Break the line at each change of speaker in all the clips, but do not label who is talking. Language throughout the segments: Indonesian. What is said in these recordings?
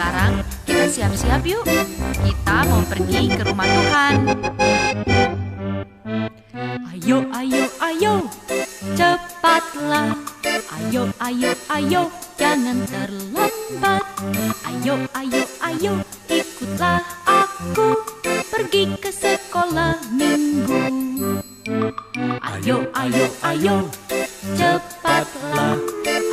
Sekarang kita siap-siap yuk. Kita mau pergi ke rumah Tuhan. Ayo, ayo, ayo, cepatlah. Ayo, ayo, ayo, jangan terlambat. Ayo, ayo, ayo, ikutlah aku pergi ke sekolah minggu. Ayo, ayo, ayo, cepatlah.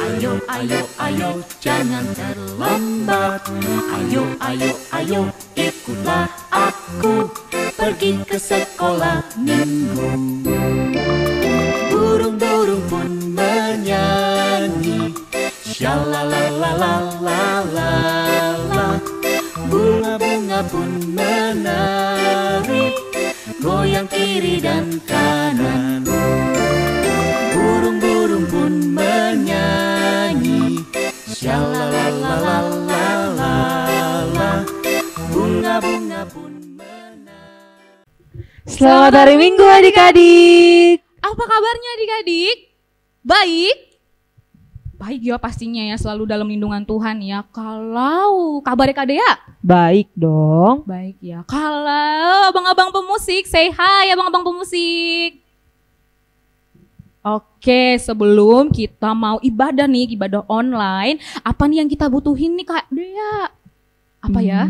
Ayo, ayo, ayo, jangan terlambat. Ayo, ayo, ayo, ikutlah aku pergi ke sekolah minggu. Burung-burung pun menyanyi, shalalalalala. Bunga-bunga pun menari, goyang kiri dan kanan. Burung-burung pun menyanyi, shalalalalala. Bunga-bunga pun menari.
Selamat hari Minggu adik-adik.
Apa kabarnya adik-adik? Baik? Baik ya pastinya ya, selalu dalam lindungan Tuhan ya. Kalau kabarnya Kak Dea?
Baik dong.
Baik ya. Kalau abang-abang pemusik, say hi abang-abang pemusik. Oke, sebelum kita mau ibadah nih, ibadah online, apa nih yang kita butuhin nih Kak Dea? Apa ya?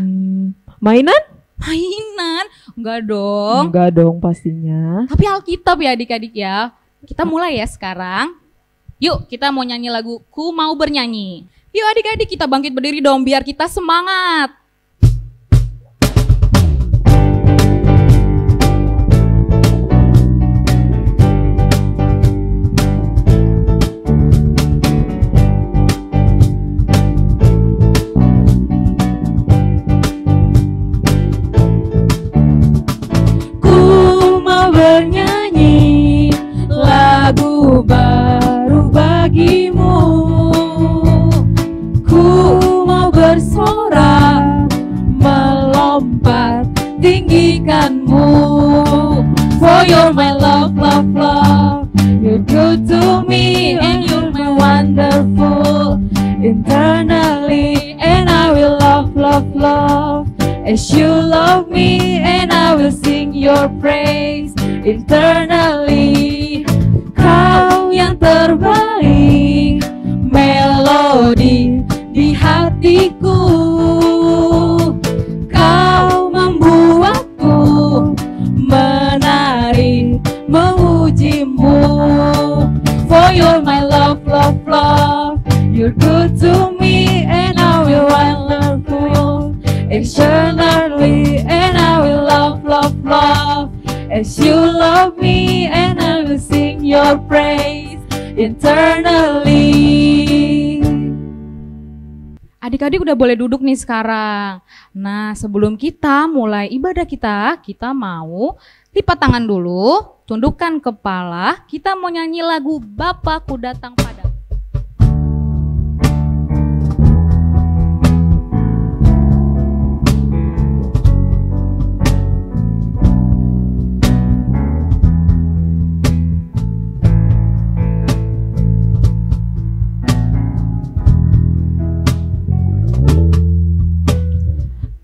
Mainan?
Mainan? Enggak dong.
Enggak dong pastinya.
Tapi Alkitab ya adik-adik ya. Kita mulai ya sekarang. Yuk kita mau nyanyi lagu Ku Mau Bernyanyi. Yuk adik-adik kita bangkit berdiri dong biar kita semangat.
Ku mau bernyanyi lagu baru bagimu. Ku mau bersorak melompat tinggikanmu. For you're my love, love, love. You're good to me and you're my wonderful. Internally and I will love, love, love. As you love me and I will sing your praise. Internally kau yang terbaik, melodi di hatiku. Kau membuatku menari memujimu. For you're my love, love, love. You're good to me and I will wonderful. Externally and I will love, love, love. As you love me and I will sing your praise internally.
Adik-adik udah boleh duduk nih sekarang. Nah sebelum kita mulai ibadah kita mau lipat tangan dulu, tundukkan kepala. Kita mau nyanyi lagu Bapakku Datang Padamu.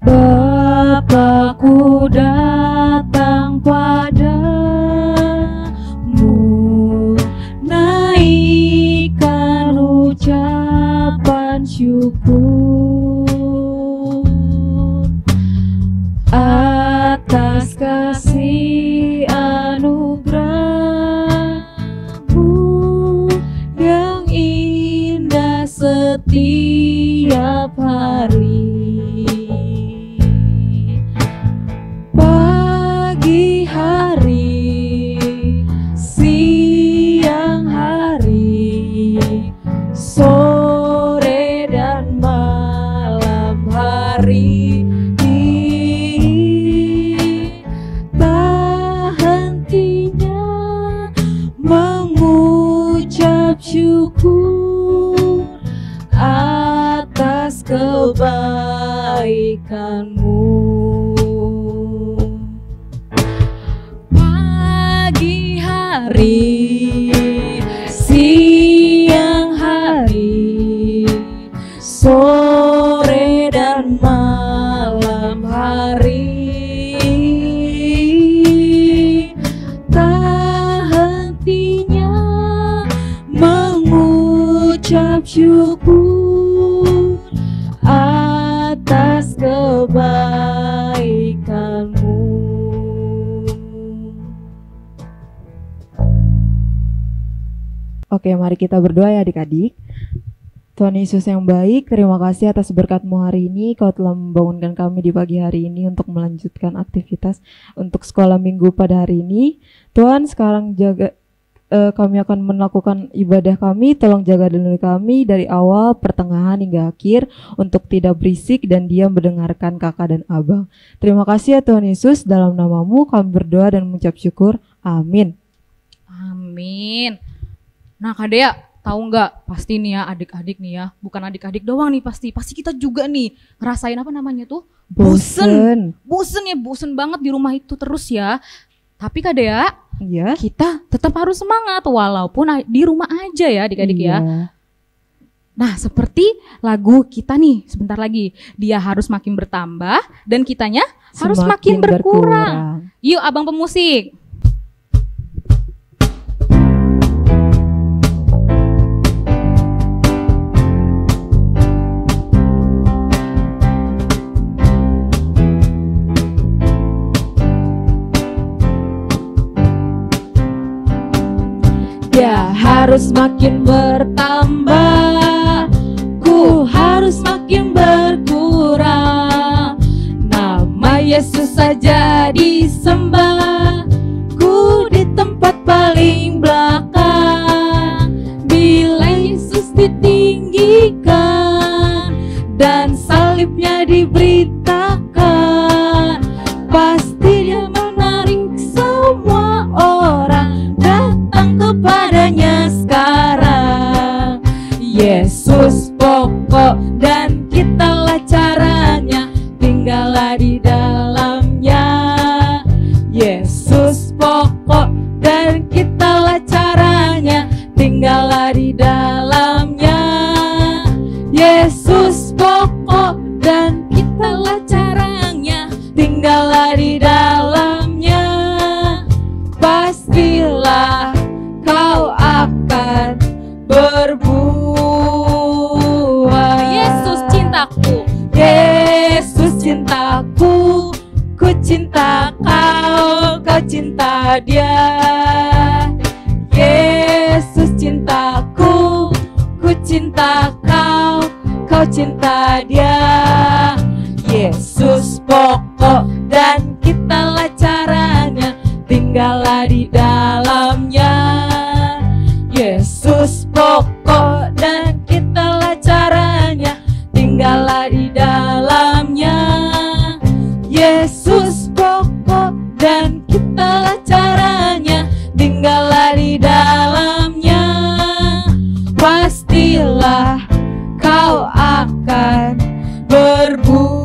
Bapakku datang padamu, naikkan ucapan syukur atas kasih anugerahmu yang indah setiap hari. Pagi hari, siang hari, sore dan malam hari, tak hentinya mengucap syukur atas kebaikanmu. Pagi hari, siang hari, sore dan mengucap syukur atas kebaikan-Mu.
Oke, mari kita berdoa ya adik-adik. Tuhan Yesus yang baik, terima kasih atas berkat-Mu hari ini. Kau telah membangunkan kami di pagi hari ini untuk melanjutkan aktivitas untuk sekolah minggu pada hari ini. Tuhan, sekarang kami akan melakukan ibadah kami. Tolong jaga diri kami dari awal, pertengahan hingga akhir untuk tidak berisik dan diam mendengarkan kakak dan abang. Terima kasih ya Tuhan Yesus, dalam nama-Mu kami berdoa dan mengucap syukur. Amin.
Amin. Nah Kak Dea, tahu nggak? Pasti nih ya adik-adik nih ya, bukan adik-adik doang nih pasti kita juga nih ngerasain apa namanya tuh? Bosen banget di rumah itu terus ya. Tapi Kak Dea,
Iya.
kita tetap harus semangat walaupun di rumah aja ya adik-adik ya. Nah seperti lagu kita nih sebentar lagi, dia harus makin bertambah dan kitanya harus makin berkurang. Yuk abang pemusik.
Dia harus makin bertambah, ku harus makin berkurang. Nama Yesus saja disembah, ku di tempat paling belakang. Bila Yesus ditinggikan dan salibnya diberitakan, pasti dia menarik semua orang datang kepadanya sekarang. Yesus pokok dan kitalah caranya, tinggallah di dalamnya. Yesus pokok dan kitalah caranya, tinggallah di dalamnya. Yesus pokok dan kitalah caranya, tinggallah di dalamnya. Pastilah kau akan berbuah.
Yesus cintaku,
Yesus cintaku, ku cinta kau, kau cinta dia. Yesus cintaku, ku cinta kau, kau cinta dia. Yesus pokok dan kitalah caranya, tinggallah di dalamnya. Yesus pokok dan kitalah caranya, tinggallah di dalamnya. Yesus pokok dan kitalah caranya, tinggallah di dalamnya. Pastilah kau akan berbuah.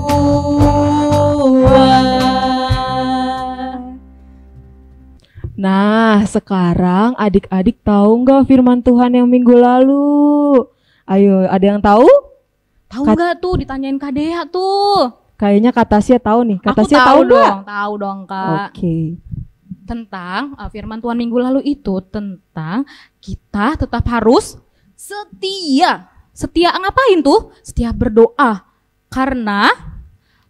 Nah, sekarang adik-adik tahu nggak firman Tuhan yang minggu lalu? Ayo, ada yang tahu?
tahu nggak tuh ditanyain Kak Dea tuh?
Kayaknya Kak Tasya tahu nih. Kak
Aku
Tasya tahu nggak?
tahu dong Kak.
Oke.
Tentang firman Tuhan minggu lalu itu tentang kita tetap harus setia. Setia ngapain tuh? Setia berdoa. Karena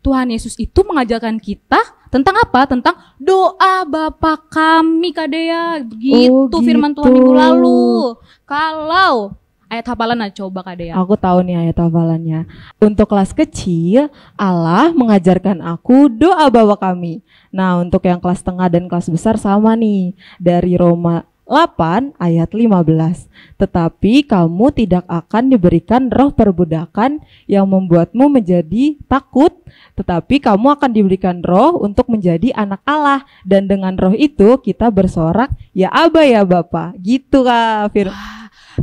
Tuhan Yesus itu mengajarkan kita tentang apa? Tentang doa Bapa kami Kak Dea. Begitu firman Tuhan minggu lalu. Kalau ayat hafalan coba Kak Dea.
Aku tahu nih ayat hafalannya. Untuk kelas kecil, Allah mengajarkan aku doa Bapa kami. Nah, untuk yang kelas tengah dan kelas besar sama nih. Dari Roma 8 ayat 15. Tetapi kamu tidak akan diberikan roh perbudakan yang membuatmu menjadi takut, tetapi kamu akan diberikan roh untuk menjadi anak Allah, dan dengan roh itu kita bersorak, ya Aba ya Bapa. Gitu Kak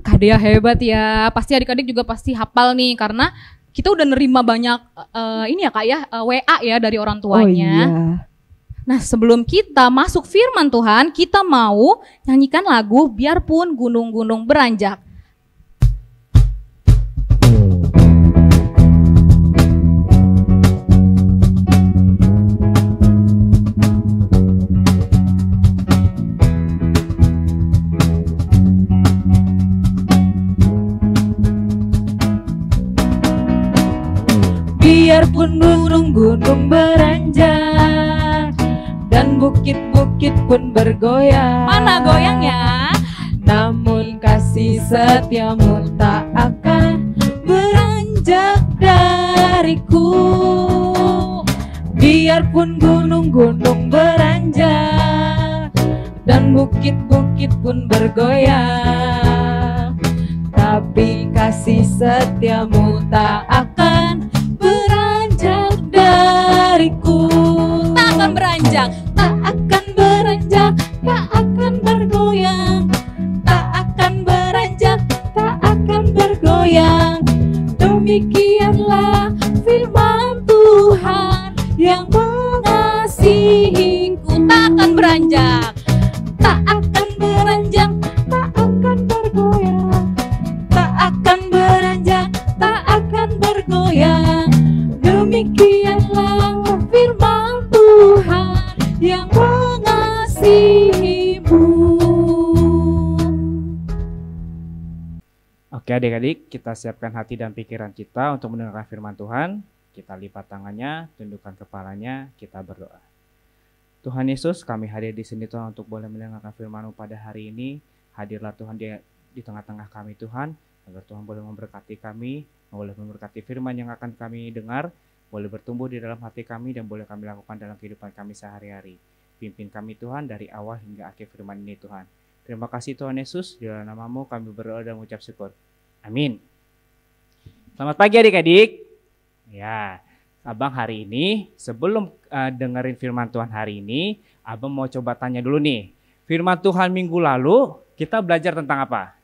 Kak Dea hebat ya. Pasti adik-adik juga pasti hafal nih karena kita udah nerima banyak ini ya Kak ya, WA ya dari orang tuanya.
Oh iya.
Nah sebelum kita masuk firman Tuhan, kita mau nyanyikan lagu Biarpun Gunung-Gunung Beranjak.
Biarpun gunung-gunung beranjak dan bukit-bukit pun bergoyang.
Mana goyangnya?
Namun kasih setiamu tak akan beranjak dariku. Biarpun gunung-gunung beranjak dan bukit-bukit pun bergoyang, tapi kasih setiamu tak akan beranjak dariku.
Tak akan beranjak.
Tak akan beranjak, tak akan bergoyang. Tak akan beranjak, tak akan bergoyang. Demikianlah firman Tuhan yang mengasihiku.
Tak akan beranjak.
Tak akan beranjak, tak akan bergoyang. Tak akan beranjak, tak akan bergoyang. Demikianlah firman Tuhan yang mengasihimu.
Oke adik-adik, kita siapkan hati dan pikiran kita untuk mendengarkan firman Tuhan. Kita lipat tangannya, tundukkan kepalanya, kita berdoa. Tuhan Yesus, kami hadir di sini Tuhan untuk boleh mendengarkan firman-Mu pada hari ini. Hadirlah Tuhan di tengah-tengah kami Tuhan, agar Tuhan boleh memberkati kami, boleh memberkati firman yang akan kami dengar, boleh bertumbuh di dalam hati kami dan boleh kami lakukan dalam kehidupan kami sehari-hari. Pimpin kami Tuhan dari awal hingga akhir firman ini Tuhan. Terima kasih Tuhan Yesus, di dalam nama-Mu kami berdoa dan mengucap syukur. Amin. Selamat pagi adik-adik. Ya, Abang hari ini sebelum dengerin firman Tuhan hari ini, Abang mau coba tanya dulu nih. Firman Tuhan minggu lalu kita belajar tentang apa?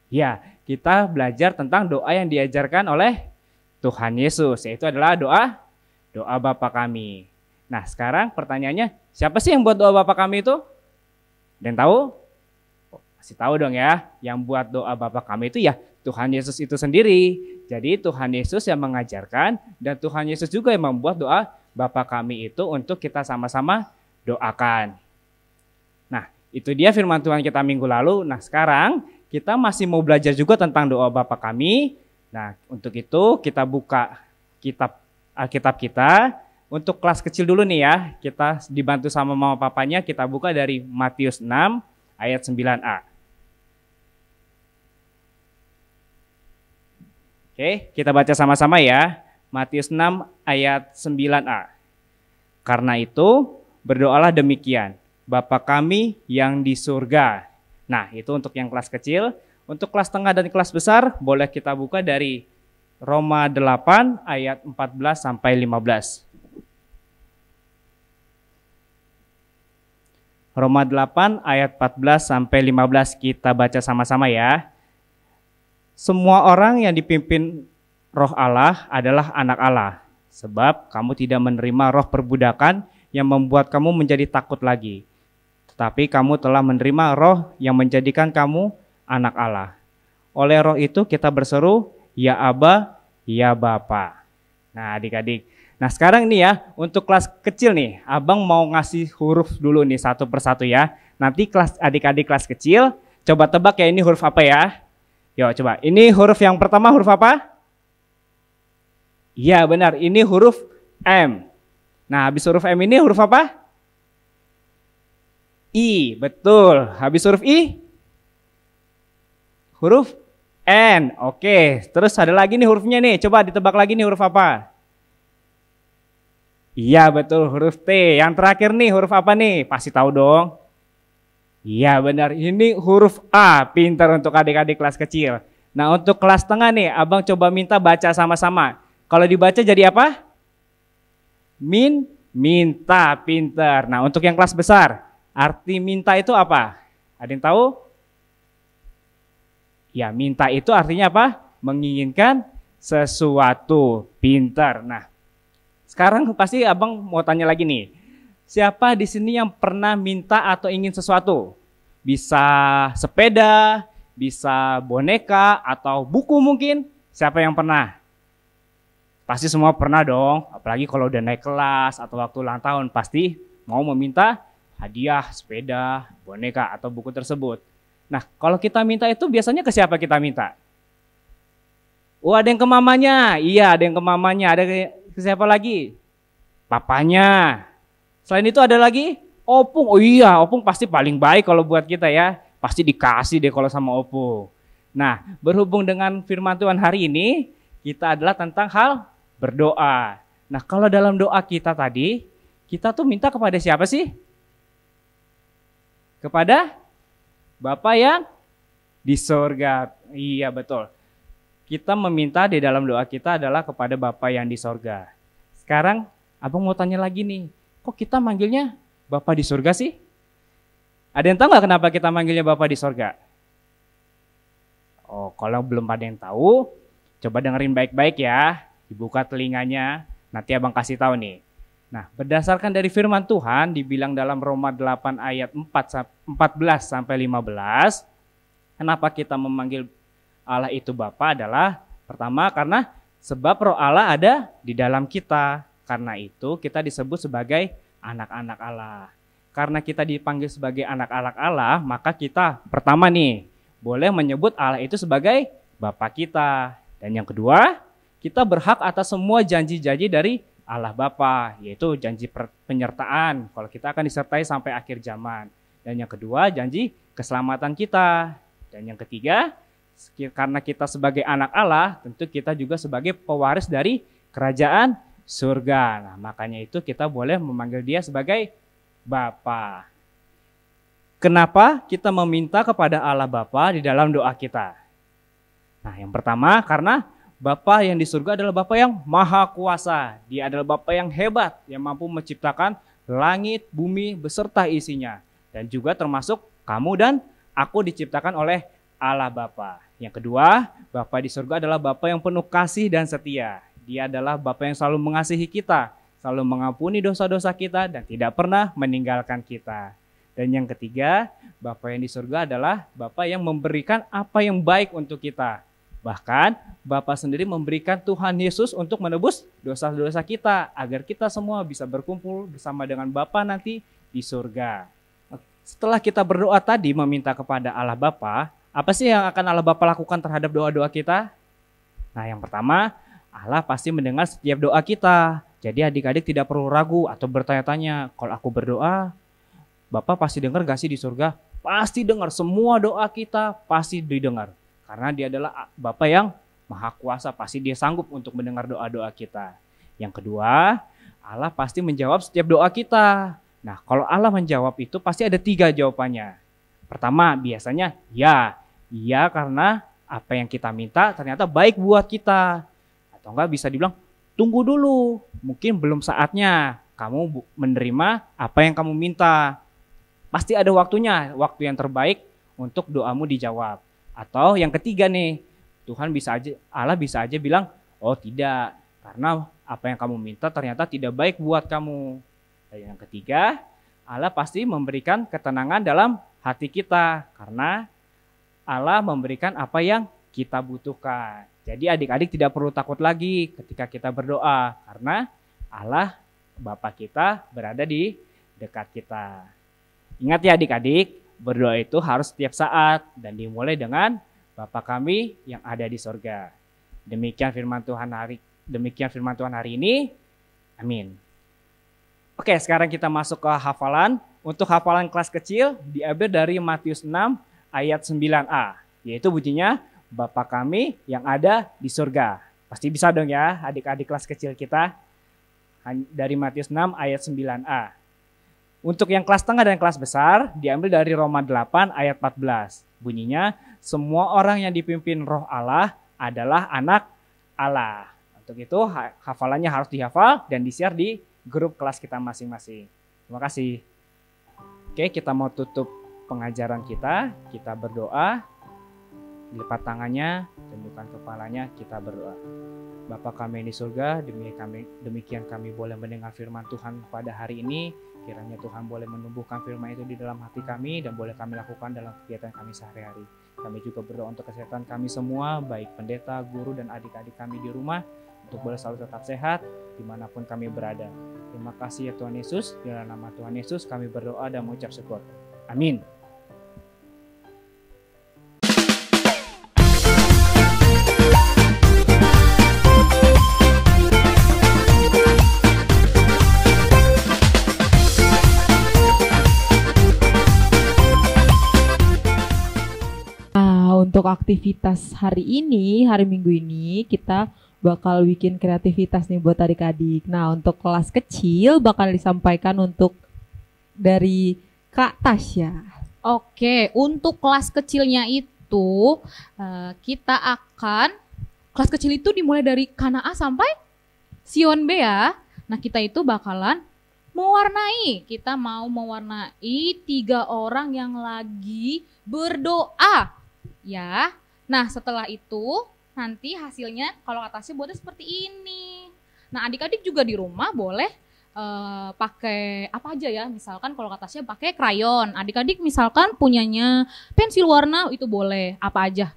Ya, kita belajar tentang doa yang diajarkan oleh Tuhan Yesus, yaitu adalah doa Bapa kami. Nah, sekarang pertanyaannya, siapa sih yang buat doa Bapa kami itu? Ada yang tahu? Masih tahu dong ya, yang buat doa Bapa kami itu ya Tuhan Yesus itu sendiri. Jadi Tuhan Yesus yang mengajarkan dan Tuhan Yesus juga yang membuat doa Bapa kami itu untuk kita sama-sama doakan. Nah, itu dia firman Tuhan kita minggu lalu. Nah, sekarang kita masih mau belajar juga tentang doa Bapa kami. Nah, untuk itu kita buka Alkitab kita. Untuk kelas kecil dulu nih ya, kita dibantu sama mama papanya, kita buka dari Matius 6 ayat 9a. Oke, kita baca sama-sama ya. Matius 6 ayat 9a. Karena itu, berdoalah demikian. Bapa kami yang di surga. Nah, itu untuk yang kelas kecil. Untuk kelas tengah dan kelas besar, boleh kita buka dari Roma 8 ayat 14 sampai 15. Roma 8 ayat 14 sampai 15 kita baca sama-sama ya. Semua orang yang dipimpin Roh Allah adalah anak Allah, sebab kamu tidak menerima roh perbudakan yang membuat kamu menjadi takut lagi. Tetapi kamu telah menerima roh yang menjadikan kamu anak Allah. Oleh roh itu kita berseru, ya Aba, ya Bapa. Nah adik-adik, nah sekarang nih ya, untuk kelas kecil nih, Abang mau ngasih huruf dulu nih satu persatu ya. Nanti kelas adik-adik kelas kecil, coba tebak ya ini huruf apa ya. Yuk coba, ini huruf yang pertama huruf apa? Iya benar, ini huruf M. Nah habis huruf M ini huruf apa? I, betul. Habis huruf I? Huruf N, oke. Terus ada lagi nih hurufnya nih, coba ditebak lagi nih huruf apa? Iya betul, huruf T. Yang terakhir nih huruf apa nih? Pasti tahu dong. Iya benar, ini huruf A, pintar untuk adik-adik kelas kecil. Nah untuk kelas tengah nih, Abang coba minta baca sama-sama. Kalau dibaca jadi apa? Minta, pintar. Nah untuk yang kelas besar, arti minta itu apa? Ada yang tahu? Ya minta itu artinya apa? Menginginkan sesuatu, pintar. Nah sekarang pasti Abang mau tanya lagi nih. Siapa di sini yang pernah minta atau ingin sesuatu? Bisa sepeda, bisa boneka, atau buku mungkin? Siapa yang pernah? Pasti semua pernah dong. Apalagi kalau udah naik kelas atau waktu ulang tahun, pasti mau meminta hadiah, sepeda, boneka, atau buku tersebut. Nah, kalau kita minta itu biasanya ke siapa kita minta? Oh, ada yang ke mamanya. Iya, ada yang ke mamanya. Ada ke siapa lagi? Papanya. Selain itu ada lagi opung. Oh iya, opung pasti paling baik kalau buat kita ya. Pasti dikasih deh kalau sama opung. Nah, berhubung dengan firman Tuhan hari ini, kita adalah tentang hal berdoa. Nah, kalau dalam doa kita tadi, kita tuh minta kepada siapa sih? Kepada Bapa yang di sorga. Iya, betul. Kita meminta di dalam doa kita adalah kepada Bapa yang di sorga. Sekarang, Abang mau tanya lagi nih, kok kita manggilnya Bapa di sorga sih? Ada yang tahu nggak kenapa kita manggilnya Bapa di sorga? Oh, kalau belum ada yang tahu, coba dengerin baik-baik ya. Dibuka telinganya, nanti Abang kasih tahu nih. Nah, berdasarkan dari firman Tuhan, dibilang dalam Roma 8 ayat 14 sampai 15, kenapa kita memanggil Allah itu Bapa adalah pertama karena sebab Roh Allah ada di dalam kita. Karena itu kita disebut sebagai anak-anak Allah. Karena kita dipanggil sebagai anak-anak Allah, maka kita pertama nih boleh menyebut Allah itu sebagai Bapa kita. Dan yang kedua, kita berhak atas semua janji-janji dari Allah Bapa, yaitu janji penyertaan kalau kita akan disertai sampai akhir zaman. Dan yang kedua, janji keselamatan kita. Dan yang ketiga, karena kita sebagai anak Allah, tentu kita juga sebagai pewaris dari kerajaan surga. Nah, makanya itu kita boleh memanggil dia sebagai Bapa. Kenapa kita meminta kepada Allah Bapa di dalam doa kita? Nah, yang pertama karena Bapa yang di surga adalah Bapa yang maha kuasa. Dia adalah Bapa yang hebat, yang mampu menciptakan langit, bumi beserta isinya. Dan juga termasuk kamu dan aku diciptakan oleh Allah Bapa. Yang kedua, Bapa di surga adalah Bapa yang penuh kasih dan setia. Dia adalah Bapa yang selalu mengasihi kita, selalu mengampuni dosa-dosa kita dan tidak pernah meninggalkan kita. Dan yang ketiga, Bapa yang di surga adalah Bapa yang memberikan apa yang baik untuk kita. Bahkan Bapa sendiri memberikan Tuhan Yesus untuk menebus dosa-dosa kita agar kita semua bisa berkumpul bersama dengan Bapa nanti di surga. Setelah kita berdoa tadi meminta kepada Allah Bapa, apa sih yang akan Allah Bapa lakukan terhadap doa-doa kita? Nah, yang pertama, Allah pasti mendengar setiap doa kita. Jadi adik-adik tidak perlu ragu atau bertanya-tanya, kalau aku berdoa, Bapa pasti dengar gak sih di surga? Pasti dengar, semua doa kita pasti didengar. Karena dia adalah Bapa yang maha kuasa, pasti dia sanggup untuk mendengar doa-doa kita. Yang kedua, Allah pasti menjawab setiap doa kita. Nah, kalau Allah menjawab itu pasti ada 3 jawabannya. Pertama, biasanya ya. Ya karena apa yang kita minta ternyata baik buat kita. Atau enggak bisa dibilang, tunggu dulu, mungkin belum saatnya kamu menerima apa yang kamu minta. Pasti ada waktunya, waktu yang terbaik untuk doamu dijawab. Atau yang ketiga nih, Allah bisa aja bilang, oh tidak, karena apa yang kamu minta ternyata tidak baik buat kamu. Dan yang ketiga, Allah pasti memberikan ketenangan dalam hati kita, karena Allah memberikan apa yang kita butuhkan. Jadi adik-adik tidak perlu takut lagi ketika kita berdoa, karena Allah Bapa kita berada di dekat kita. Ingat ya adik-adik, berdoa itu harus setiap saat dan dimulai dengan Bapa kami yang ada di sorga. Demikian firman Tuhan hari ini. Amin. Oke, sekarang kita masuk ke hafalan. Untuk hafalan kelas kecil diambil dari Matius 6 ayat 9a, yaitu bunyinya, Bapa kami yang ada di surga. Pasti bisa dong ya adik-adik kelas kecil kita. Dari Matius 6 ayat 9a. Untuk yang kelas tengah dan kelas besar diambil dari Roma 8 ayat 14. Bunyinya, semua orang yang dipimpin Roh Allah adalah anak Allah. Untuk itu hafalannya harus dihafal dan di-share di grup kelas kita masing-masing. Terima kasih. Oke, kita mau tutup pengajaran kita berdoa. Lipat tangannya, tundukkan kepalanya, kita berdoa. Bapa kami yang di surga, demikian kami boleh mendengar firman Tuhan pada hari ini. Kiranya Tuhan boleh menumbuhkan firman itu di dalam hati kami dan boleh kami lakukan dalam kegiatan kami sehari-hari. Kami juga berdoa untuk kesehatan kami semua, baik pendeta, guru, dan adik-adik kami di rumah, untuk boleh selalu tetap sehat dimanapun kami berada. Terima kasih ya Tuhan Yesus, di dalam nama Tuhan Yesus kami berdoa dan mengucap syukur. Amin.
untuk aktivitas hari ini, hari Minggu ini kita bakal bikin kreativitas nih buat adik-adik. Nah, untuk kelas kecil bakal disampaikan untuk dari Kak Tasya.
Oke, untuk kelas kecilnya itu kita akan, kelas kecil itu dimulai dari Kanaa sampai Sion B ya. Nah, kita itu bakalan kita mau mewarnai 3 orang yang lagi berdoa ya. Nah, setelah itu nanti hasilnya kalau atasnya buatnya seperti ini. Nah, adik-adik juga di rumah boleh pakai apa aja ya. Misalkan kalau atasnya pakai krayon, adik-adik misalkan punyanya pensil warna itu boleh apa aja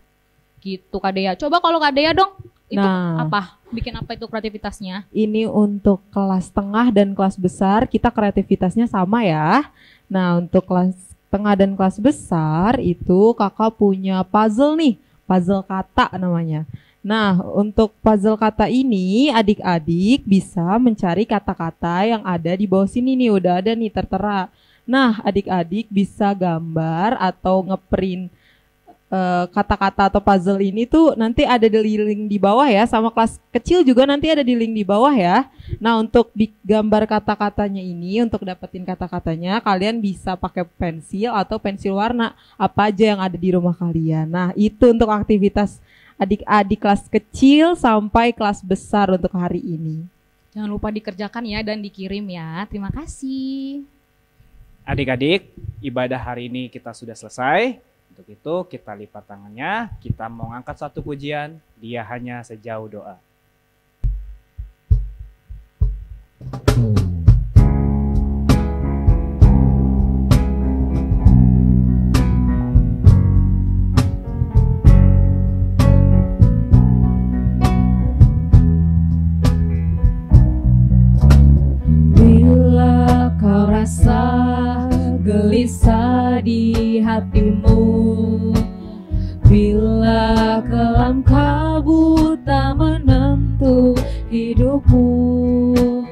gitu Kak Dea. Coba kalau Kak Dea dong, itu apa? Bikin apa itu kreativitasnya?
Ini untuk kelas tengah dan kelas besar kita kreativitasnya sama ya. Nah, untuk kelas tengah dan kelas besar itu kakak punya puzzle nih. Puzzle kata namanya. Nah, untuk puzzle kata ini adik-adik bisa mencari kata-kata yang ada di bawah sini nih, udah ada nih tertera. Nah, adik-adik bisa gambar atau ngeprint kata-kata atau puzzle ini tuh nanti ada di link di bawah ya, sama kelas kecil juga nanti ada di link di bawah ya. Nah, untuk gambar kata-katanya ini, untuk dapetin kata-katanya kalian bisa pakai pensil atau pensil warna apa aja yang ada di rumah kalian. Nah, itu untuk aktivitas adik-adik kelas kecil sampai kelas besar untuk hari ini.
Jangan lupa dikerjakan ya dan dikirim ya. Terima kasih.
Adik-adik, ibadah hari ini kita sudah selesai. Untuk itu kita lipat tangannya, kita mau ngangkat satu pujian, dia hanya sejauh doa.
Bila kau rasa gelisah di hatimu, bila kelam kabut tak menentu hidupmu,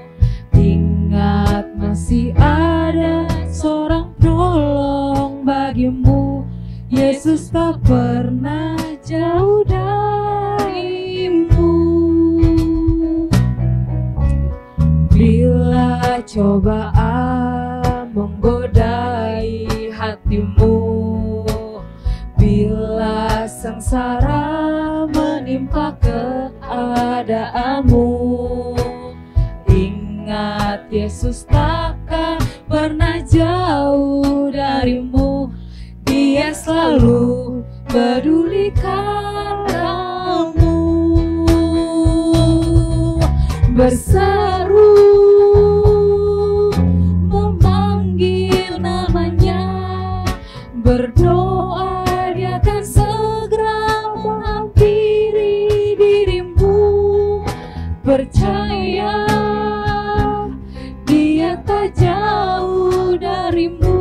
ingat masih ada seorang penolong bagimu. Yesus tak pernah jauh darimu. Bila cobaan menggodai hatimu, bila sengsara menimpa keadaanmu, ingat Yesus takkan pernah jauh darimu. Dia selalu pedulikan kamu. Berseru memanggil namanya, berdoa dia akan segera menghampiri dirimu. Percaya dia tak jauh darimu,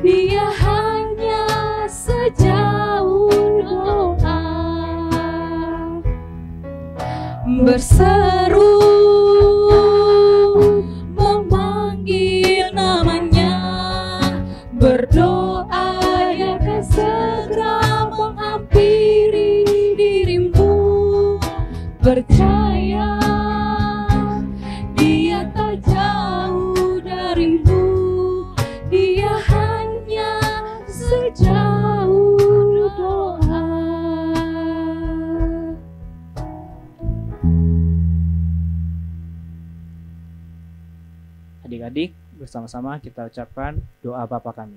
dia hanya sejauh doa. Berseru memanggil namanya, berdoa dia akan segera menghampiri dirimu. Percaya dia tak jauh darimu, dia hanya sejauh doa.
Adik-adik, bersama-sama kita ucapkan doa Bapa kami.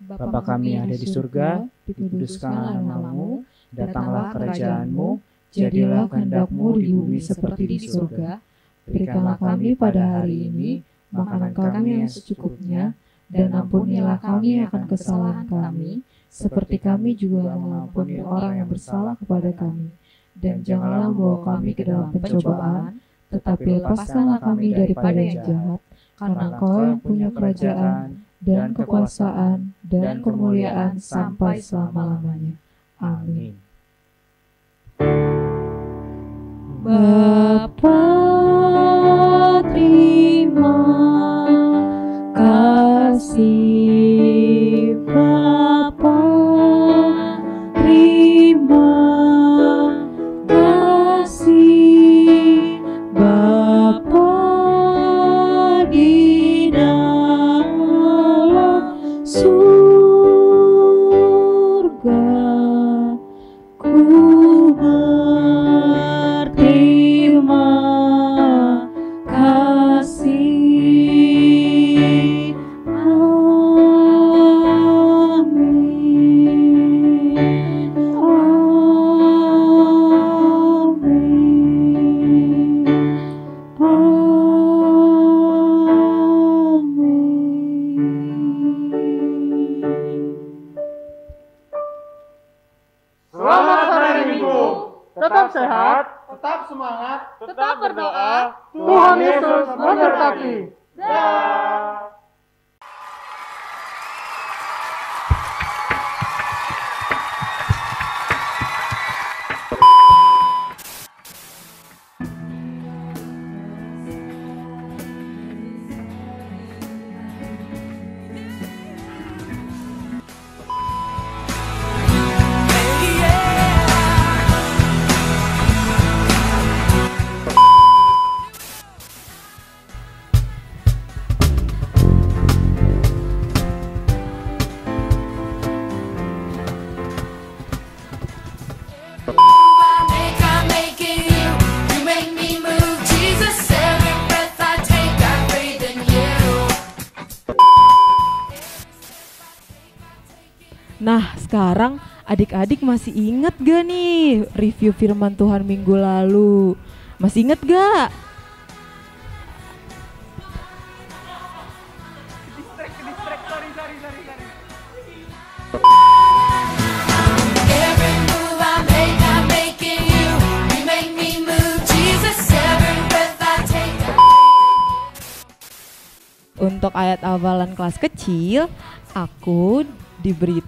Bapa kami yang ada di surga, dikuduskanlah namamu, datanglah kerajaanmu, jadilah kehendak-Mu di bumi seperti di surga. Berikanlah kami pada hari ini makanan kami yang secukupnya, dan ampunilah kami akan kesalahan kami, seperti kami juga mengampuni orang yang bersalah kepada kami. Dan janganlah membawa kami ke dalam pencobaan, tetapi lepaskanlah kami daripada yang jahat, karena Engkau yang punya kerajaan dan kekuasaan dan kemuliaan sampai selama-lamanya. Amin.
Bapa, terima kasih. Bapa, terima
tetap sehat, tetap semangat, tetap berdoa. Tuhan Yesus memberkati. Dah.
Nah, sekarang adik-adik masih ingat gak nih review firman Tuhan minggu lalu? Masih ingat gak? Untuk ayat hafalan kelas kecil, aku diberi